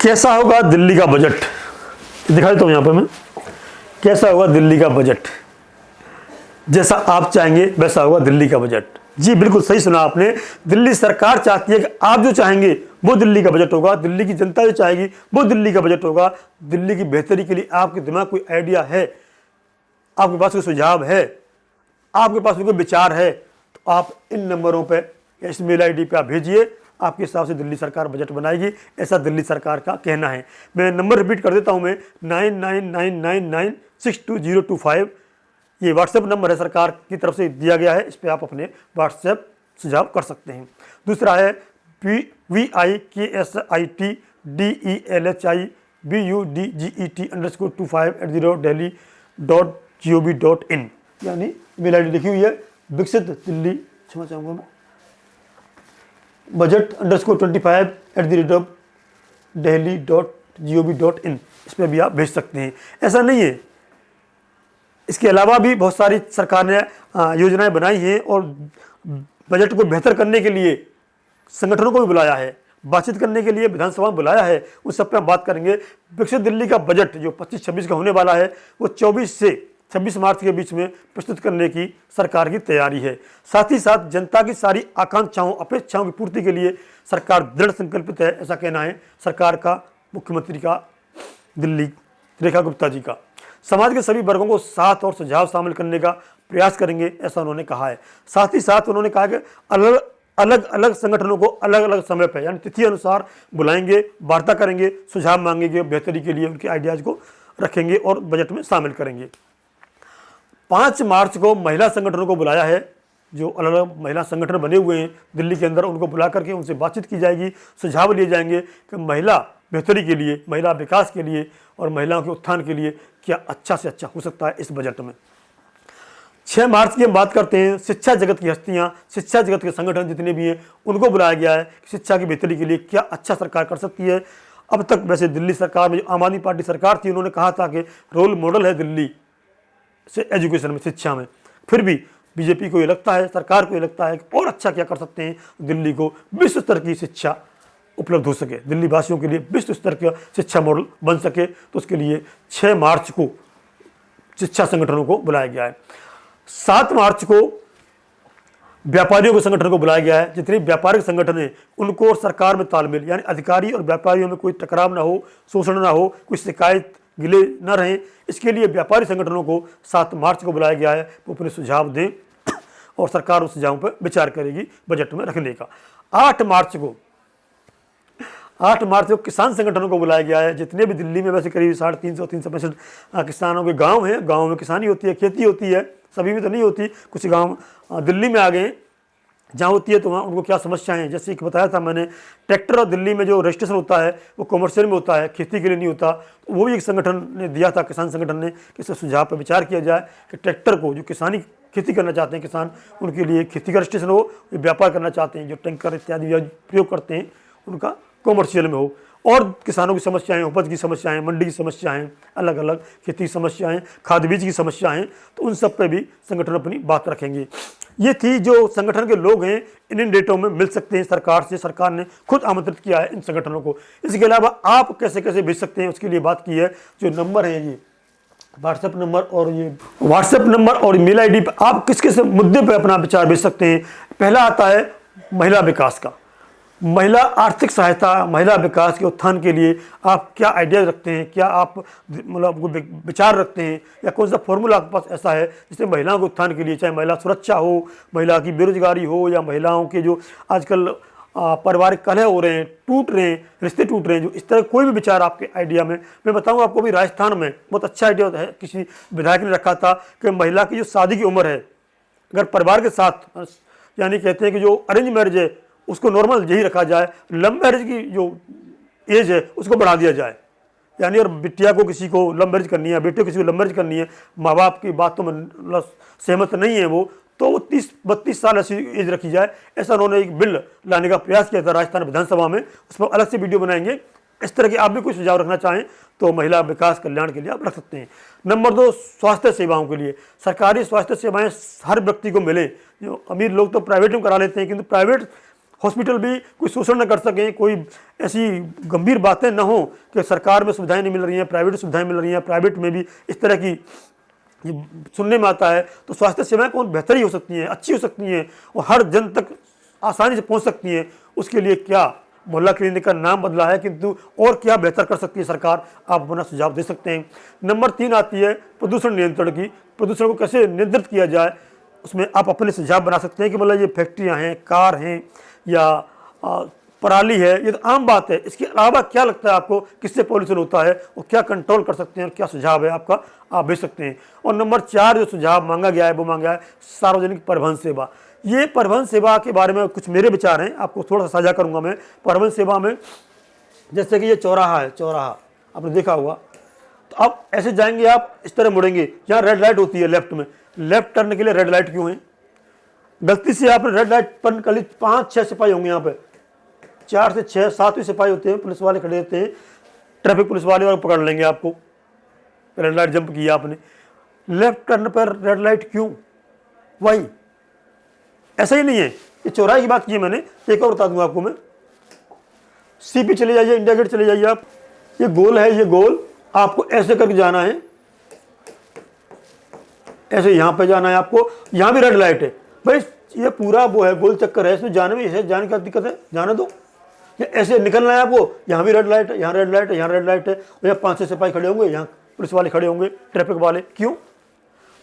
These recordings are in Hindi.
कैसा होगा दिल्ली का बजट, दिखा देता हूँ यहाँ पे मैं। कैसा होगा दिल्ली का बजट, जैसा आप चाहेंगे वैसा होगा दिल्ली का बजट। जी बिल्कुल सही सुना आपने। दिल्ली सरकार चाहती है कि आप जो चाहेंगे वो दिल्ली का बजट होगा, दिल्ली की जनता जो चाहेगी वो दिल्ली का बजट होगा। दिल्ली की बेहतरी के लिए आपके दिमाग कोई आइडिया है, आपके पास कोई सुझाव है, आपके पास कोई विचार है, तो आप इन नंबरों पे या इस मेल ID पे आप भेजिए। आपके हिसाब से दिल्ली सरकार बजट बनाएगी, ऐसा दिल्ली सरकार का कहना है। मैं नंबर रिपीट कर देता हूं मैं 9999962025। ये व्हाट्सएप नंबर है, सरकार की तरफ से दिया गया है। इस पर आप अपने व्हाट्सएप सुझाव कर सकते हैं। दूसरा है vikseltit_25@delhi.gov.in, यानी मेल ID लिखी हुई है विकसित दिल्ली, क्षमा चाहूँगा मैं, budget_25@delhi.gov.in। इस पर भी आप भेज सकते हैं। ऐसा नहीं है, इसके अलावा भी बहुत सारी सरकार ने योजनाएं बनाई हैं और बजट को बेहतर करने के लिए संगठनों को भी बुलाया है, बातचीत करने के लिए विधानसभा में बुलाया है। उस सब पे हम बात करेंगे। विकसित दिल्ली का बजट जो 25-26 का होने वाला है वो 24 से 26 मार्च के बीच में प्रस्तुत करने की सरकार की तैयारी है। साथ ही साथ जनता की सारी आकांक्षाओं अपेक्षाओं की पूर्ति के लिए सरकार दृढ़ संकल्पित है, ऐसा कहना है सरकार का, मुख्यमंत्री का, दिल्ली रेखा गुप्ता जी का। समाज के सभी वर्गों को साथ और सुझाव शामिल करने का प्रयास करेंगे, ऐसा उन्होंने कहा है। साथ ही साथ उन्होंने कहा कि अलग अलग संगठनों को अलग अलग समय पर यानी तिथि अनुसार बुलाएंगे, वार्ता करेंगे, सुझाव मांगेंगे, बेहतरी के लिए उनके आइडियाज़ को रखेंगे और बजट में शामिल करेंगे। 5 मार्च को महिला संगठनों को बुलाया है, जो अलग अलग महिला संगठन बने हुए हैं दिल्ली के अंदर, उनको बुला करके उनसे बातचीत की जाएगी, सुझाव लिए जाएंगे कि महिला बेहतरी के लिए, महिला विकास के लिए और महिलाओं के उत्थान के लिए क्या अच्छा से अच्छा हो सकता है इस बजट में। 6 मार्च की हम बात करते हैं। शिक्षा जगत की हस्तियां, शिक्षा जगत के संगठन जितने भी हैं उनको बुलाया गया है कि शिक्षा की बेहतरी के लिए क्या अच्छा सरकार कर सकती है। अब तक वैसे दिल्ली सरकार में जो आम आदमी पार्टी सरकार थी, उन्होंने कहा था कि रोल मॉडल है दिल्ली से एजुकेशन में, शिक्षा में। फिर भी बीजेपी को ये लगता है, सरकार को ये लगता है कि और अच्छा क्या कर सकते हैं, दिल्ली को विश्व स्तर की शिक्षा उपलब्ध हो सके, दिल्ली वासियों के लिए विश्व स्तर का शिक्षा मॉडल बन सके। तो उसके लिए 6 मार्च को शिक्षा संगठनों को बुलाया गया है। 7 मार्च को व्यापारियों के संगठन को बुलाया गया है। जितने व्यापारिक संगठन हैं उनको और सरकार में तालमेल, यानी अधिकारी और व्यापारियों में कोई टकराव ना हो, शोषण ना हो, कोई शिकायत गिले न रहें, इसके लिए व्यापारी संगठनों को 7 मार्च को बुलाया गया है। वो अपने सुझाव दें और सरकार उस सुझावों पर विचार करेगी बजट में रखने का। 8 मार्च को किसान संगठनों को बुलाया गया है। जितने भी दिल्ली में वैसे करीब 350-365 किसानों के गांव हैं, गांव में किसानी होती है, खेती होती है, सभी में तो नहीं होती, कुछ गांव दिल्ली में आ गए जहाँ होती है, तो वहाँ उनको क्या समस्याएं हैं। जैसे कि बताया था मैंने, ट्रैक्टर और दिल्ली में जो रजिस्ट्रेशन होता है वो कमर्शियल में होता है, खेती के लिए नहीं होता। तो वो भी एक संगठन ने दिया था, किसान संगठन ने, कि इस सुझाव पर विचार किया जाए कि ट्रैक्टर को, जो किसानी खेती करना चाहते हैं किसान, उनके लिए खेती का रजिस्ट्रेशन हो, व्यापार करना चाहते हैं, जो टैंकर इत्यादि प्रयोग करते हैं उनका कमर्शियल में हो। और किसानों की समस्याएं, उपज की समस्याएं, मंडी की समस्याएं, अलग अलग खेती की समस्याएं, खाद बीज की समस्याएं, तो उन सब पे भी संगठन अपनी बात रखेंगे। ये थी जो संगठन के लोग हैं, इन डेटों में मिल सकते हैं सरकार से। सरकार ने खुद आमंत्रित किया है इन संगठनों को। इसके अलावा आप कैसे कैसे भेज सकते हैं उसके लिए बात की है। जो नंबर है, ये व्हाट्सएप नंबर और मेल ID पर आप किस किस मुद्दे पर अपना विचार भेज सकते हैं। पहला आता है महिला विकास का, महिला आर्थिक सहायता, महिला विकास के उत्थान के लिए आप क्या आइडिया रखते हैं, क्या आप मतलब विचार रखते हैं, या कौन सा फॉर्मूला आपके पास ऐसा है जिससे महिलाओं के उत्थान के लिए, चाहे महिला सुरक्षा हो, महिला की बेरोजगारी हो, या महिलाओं के जो आजकल पारिवारिक कलह हो रहे हैं, टूट रहे हैं, रिश्ते टूट रहे हैं, जो इस तरह कोई भी विचार आपके आइडिया में। मैं बताऊँ आपको, भी राजस्थान में बहुत अच्छा आइडिया है, किसी विधायक ने रखा था कि महिला की जो शादी की उम्र है, अगर परिवार के साथ, यानी कहते हैं कि जो अरेंज मैरिज है उसको नॉर्मल यही रखा जाए, लव मैरिज की जो एज है उसको बढ़ा दिया जाए। यानी और बिटिया को किसी को लव मैरिज करनी है, बेटे को किसी को लव मैरिज करनी है, माँ बाप की बातों में सहमत नहीं है वो, तो वो 30-32 साल ऐसी एज रखी जाए। ऐसा उन्होंने एक बिल लाने का प्रयास किया था राजस्थान विधानसभा में। उस पर अलग से वीडियो बनाएंगे। इस तरह के आप भी कोई सुझाव रखना चाहें तो महिला विकास कल्याण के लिए आप रख सकते हैं। नंबर 2, स्वास्थ्य सेवाओं के लिए सरकारी स्वास्थ्य सेवाएं हर व्यक्ति को मिले। जो अमीर लोग तो प्राइवेट में करा लेते हैं, किंतु प्राइवेट हॉस्पिटल भी कोई शोषण न कर सकें, कोई ऐसी गंभीर बातें न हो कि सरकार में सुविधाएं नहीं मिल रही हैं, प्राइवेट सुविधाएं मिल रही हैं, प्राइवेट में भी इस तरह की ये सुनने में आता है, तो स्वास्थ्य सेवाएं कौन बेहतर ही हो सकती हैं, अच्छी हो सकती हैं और हर जन तक आसानी से पहुंच सकती हैं। उसके लिए क्या मोहल्ला क्लिनिक का नाम बदला है, किंतु और क्या बेहतर कर सकती है सरकार, आप अपना सुझाव दे सकते हैं। नंबर 3 आती है प्रदूषण नियंत्रण की। प्रदूषण को कैसे नियंत्रित किया जाए, उसमें आप अपने सुझाव बना सकते हैं कि मतलब ये फैक्ट्रियाँ हैं, कार हैं या पराली है, ये तो आम बात है। इसके अलावा क्या लगता है आपको, किससे पॉल्यूशन होता है और क्या कंट्रोल कर सकते हैं और क्या सुझाव है आपका, आप भेज सकते हैं। और नंबर 4 जो सुझाव मांगा गया है वो मांगा है सार्वजनिक परिवहन सेवा। ये परिवहन सेवा के बारे में कुछ मेरे विचार हैं, आपको थोड़ा सा साझा करूंगा मैं। परिवहन सेवा में जैसे कि ये चौराहा है, चौराहा आपने देखा होगा, तो अब ऐसे जाएंगे आप, इस तरह मुड़ेंगे, यहाँ रेड लाइट होती है लेफ्ट में, लेफ्ट टर्न के लिए रेड लाइट क्यों है? गलती से आपने रेड लाइट पर कर ली, 5-6 सिपाही होंगे यहाँ पे, 4 से 6 7 सिपाही होते हैं, पुलिस वाले खड़े रहते हैं, ट्रैफिक पुलिस वाले और पकड़ लेंगे आपको, रेड लाइट जंप किया आपने। लेफ्ट टर्न पर रेड लाइट क्यों? वही ऐसा ही नहीं है, ये चौराहे की बात की है मैंने, एक और बता दूंगा आपको मैं। सीपी चले जाइए, इंडिया गेट चले जाइए आप, ये गोल है, ये गोल आपको ऐसे करके जाना है, ऐसे यहाँ पे जाना है आपको, यहाँ भी रेड लाइट है भाई, ये पूरा वो है गोल चक्कर है, इसमें जाने में ऐसे जाने का दिक्कत है, जाने दो। ये ऐसे निकलना है आपको, यहाँ भी रेड लाइट है, यहाँ रेड लाइट है, यहाँ रेड लाइट है, और यहाँ 5-6 सिपाही खड़े होंगे, यहाँ पुलिस वाले खड़े होंगे, ट्रैफिक वाले, क्यों?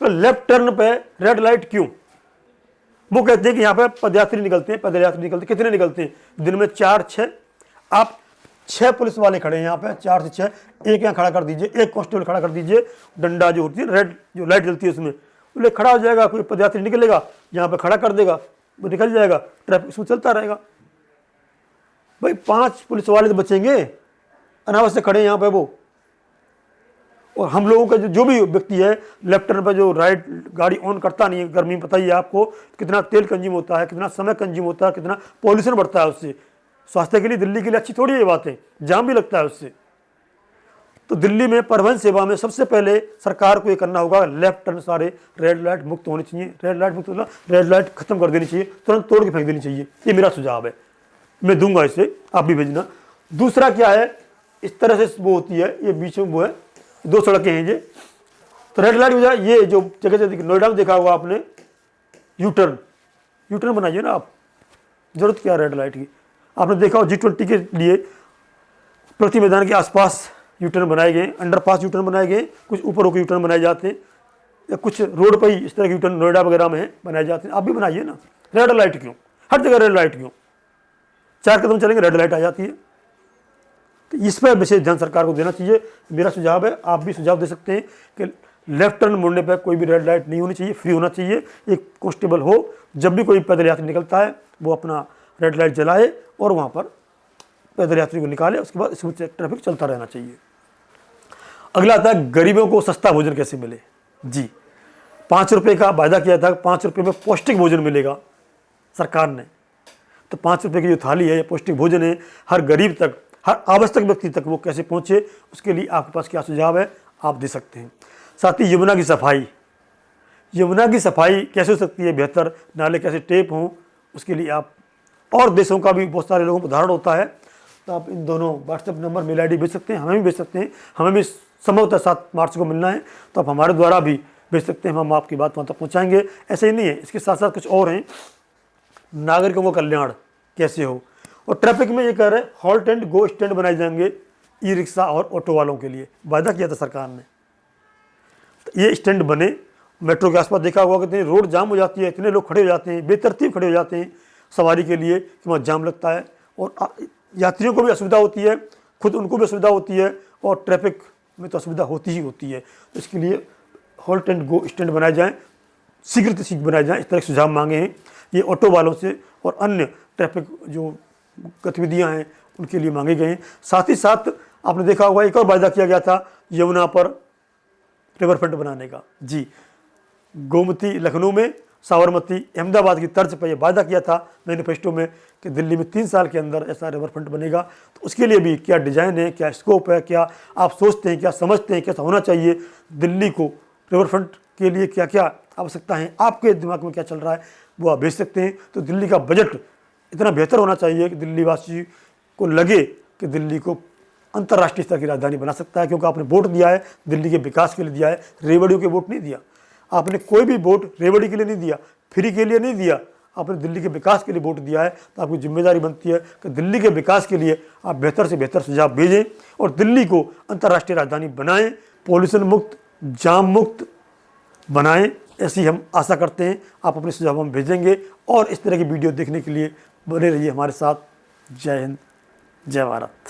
तो लेफ्ट टर्न पे रेड लाइट क्यों? वो कहते हैं कि यहाँ पे पदयात्री निकलते हैं, पदयात्री निकलते हैं, कितने निकलते हैं दिन में? 4-6, आप 6 पुलिस वाले खड़े हैं यहाँ पे, 4 से 6, एक यहाँ खड़ा कर दीजिए, एक कांस्टेबल खड़ा कर दीजिए, डंडा जो होती है रेड जो लाइट जलती है उसमें, वो खड़ा हो जाएगा, कोई पदयात्री निकलेगा यहाँ पे खड़ा कर देगा, वो निकल जाएगा, ट्रैफिक उसमें चलता रहेगा। भाई 5 पुलिस वाले तो बचेंगे, अनावश्यक खड़े यहाँ पे वो। और हम लोगों का जो भी व्यक्ति है लेफ्ट टर्न पर जो राइट गाड़ी ऑन करता नहीं है, गर्मी में पता ही है आपको कितना तेल कंज्यूम होता है, कितना समय कंज्यूम होता है, कितना पॉल्यूशन बढ़ता है उससे। स्वास्थ्य के लिए, दिल्ली के लिए अच्छी थोड़ी ये बात है, जाम भी लगता है उससे। तो दिल्ली में परिवहन सेवा में सबसे पहले सरकार को ये करना होगा, लेफ्ट टर्न सारे रेड लाइट मुक्त होनी चाहिए, रेड लाइट मुक्त होना, रेड लाइट खत्म कर देनी चाहिए, तुरंत तोड़ के फेंक देनी चाहिए। ये मेरा सुझाव है, मैं दूंगा इसे, आप भी भेजना। दूसरा क्या है, इस तरह से वो होती है, ये बीच में वो है, 2 सड़कें हैं ये, तो रेड लाइट हो जाए, ये जो जगह जगह नोएडा में देखा होगा आपने, यू टर्न बनाइए ना आप, जरूरत क्या है रेड लाइट की? आपने देखा हो G20 के लिए प्रति मैदान के आसपास यू टर्न बनाए गए, अंडरपास यू टर्न बनाए गए, कुछ ऊपर होकर यू टर्न बनाए जाते हैं, या कुछ रोड पर ही इस तरह के यू टर्न नोएडा वगैरह में बनाए जाते हैं। आप भी बनाइए ना, रेड लाइट क्यों? हर जगह रेड लाइट क्यों? 4 कदम चलेंगे रेड लाइट आ जाती है। तो इस पर विशेष ध्यान सरकार को देना चाहिए, मेरा सुझाव है। आप भी सुझाव दे सकते हैं कि लेफ्ट टर्न मुड़ने पर कोई भी रेड लाइट नहीं होनी चाहिए, फ्री होना चाहिए। एक कांस्टेबल हो, जब भी कोई पैदल यात्री निकलता है वो अपना रेड लाइट जलाए और वहाँ पर पैदल यात्री को निकाले, उसके बाद स्मूथ ट्रैफिक चलता रहना चाहिए। अगला आता है गरीबों को सस्ता भोजन कैसे मिले। जी, 5 रुपये का वायदा किया था, 5 रुपये में पौष्टिक भोजन मिलेगा सरकार ने। तो 5 रुपये की जो थाली है, ये पौष्टिक भोजन है, हर गरीब तक, हर आवश्यक व्यक्ति तक वो कैसे पहुँचे, उसके लिए आपके पास क्या सुझाव है, आप दे सकते हैं। साथ ही यमुना की सफाई, यमुना की सफाई कैसे हो सकती है बेहतर, नाले कैसे टेप हों, उसके लिए आप, और देशों का भी बहुत सारे लोगों को उदाहरण होता है, तो आप इन दोनों व्हाट्सएप नंबर, मेल ID भेज सकते हैं, हमें भी भेज सकते हैं। हमें भी संभवतः 7 मार्च को मिलना है, तो आप हमारे द्वारा भी भेज सकते हैं, हम आपकी बात वहाँ तक पहुँचाएंगे। ऐसे ही नहीं है, इसके साथ साथ कुछ और हैं, नागरिकों का कल्याण कैसे हो। और ट्रैफिक में ये कह रहे हैं हॉल्ट एंड गो स्टैंड बनाए जाएंगे ई रिक्शा और ऑटो वालों के लिए, वायदा किया था सरकार ने। तो ये स्टैंड बने, मेट्रो के आसपास देखा होगा कितनी रोड जाम हो जाती है, इतने लोग खड़े हो जाते हैं, बेतरतीब खड़े हो जाते हैं सवारी के लिए कि वहाँ जाम लगता है, और यात्रियों को भी असुविधा होती है, खुद उनको भी असुविधा होती है, और ट्रैफिक में तो असुविधा होती ही होती है। तो इसके लिए हॉल्ट एंड गो स्टैंड बनाए जाएँ, शीघ्र से शीघ्र बनाए जाएँ, इस तरह के सुझाव मांगे हैं ये ऑटो वालों से और अन्य ट्रैफिक जो गतिविधियाँ हैं उनके लिए मांगे गए हैं। साथ ही साथ आपने देखा होगा एक और वायदा किया गया था यमुना पर रिवर फ्रंट बनाने का। जी, गोमती लखनऊ में, साबरमती अहमदाबाद की तर्ज पर यह वायदा किया था मैनिफेस्टो में कि दिल्ली में 3 साल के अंदर ऐसा रिवर फ्रंट बनेगा। तो उसके लिए भी क्या डिज़ाइन है, क्या स्कोप है, क्या आप सोचते हैं, क्या समझते हैं, कैसा होना चाहिए दिल्ली को रिवर फ्रंट के लिए, क्या क्या आवश्यकता है, आपके दिमाग में क्या चल रहा है, वो आप भेज सकते हैं। तो दिल्ली का बजट इतना बेहतर होना चाहिए कि दिल्ली वासी को लगे कि दिल्ली को अंतर्राष्ट्रीय स्तर की राजधानी बना सकता है, क्योंकि आपने वोट दिया है दिल्ली के विकास के लिए दिया है, रेवड़ियों के वोट नहीं दिया। आपने कोई भी वोट रेवड़ी के लिए नहीं दिया, फ्री के लिए नहीं दिया, आपने दिल्ली के विकास के लिए वोट दिया है। तो आपकी जिम्मेदारी बनती है कि दिल्ली के विकास के लिए आप बेहतर से बेहतर सुझाव भेजें और दिल्ली को अंतर्राष्ट्रीय राजधानी बनाएं, पॉल्यूशन मुक्त, जाम मुक्त बनाएं। ऐसी हम आशा करते हैं। आप अपने सुझाव हम भेजेंगे और इस तरह की वीडियो देखने के लिए बने रहिए हमारे साथ। जय हिंद, जय भारत।